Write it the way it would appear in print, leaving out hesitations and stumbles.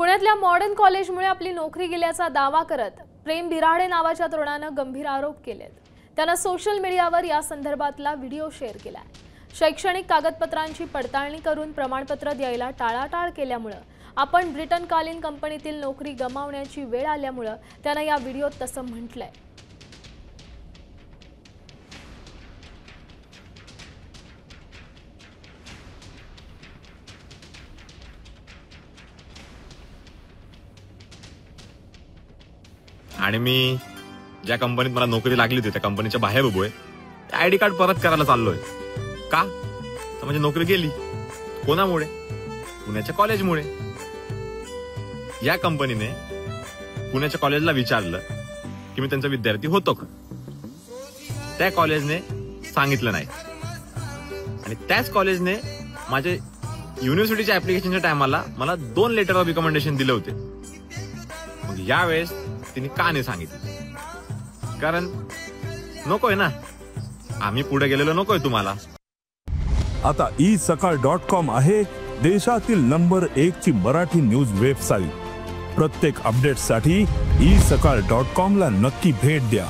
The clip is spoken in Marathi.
पुण्यातल्या मॉडर्न कॉलेजमुळे आपली नोकरी गेल्याचा दावा करत प्रेम बिराडे नावाच्या तरुणानं गंभीर आरोप केलेत। त्यानं सोशल मीडियावर या संदर्भातला व्हिडिओ शेअर केलाय। शैक्षणिक कागदपत्रांची पडताळणी करून प्रमाणपत्र द्यायला टाळाटाळ केल्यामुळे आपण ब्रिटनकालीन कंपनीतील नोकरी गमावण्याची वेळ आल्यामुळे त्यानं या व्हिडिओत तसं म्हटलंय। आणि मी ज्या कंपनीत मला नोकरी लागली होती त्या कंपनीच्या बाहेर उभोय। आयडी कार्ड परत करायला चाललोय। का तर म्हणजे नोकरी गेली कोणामुळे? पुण्याच्या कॉलेजमुळे। या कंपनीने पुण्याच्या कॉलेजला विचारलं की मी त्यांचा विद्यार्थी होतो का। त्या कॉलेजने सांगितलं नाही आणि त्याच कॉलेजने माझे युनिव्हर्सिटीच्या ऍप्लिकेशनच्या टायमाला मला 2 लेटर ऑफ रिकमेंडेशन दिले होते। मग यावेळेस तिने का नाही सांगितलं? कारण नकोय ना, आम्ही पुढे गेलेलो नकोय तुम्हाला। आता isakal.com आहे देशातील नंबर 1 ची मराठी न्यूज वेबसाईट। प्रत्येक अपडेटसाठी isakal.com ला नक्की भेट द्या।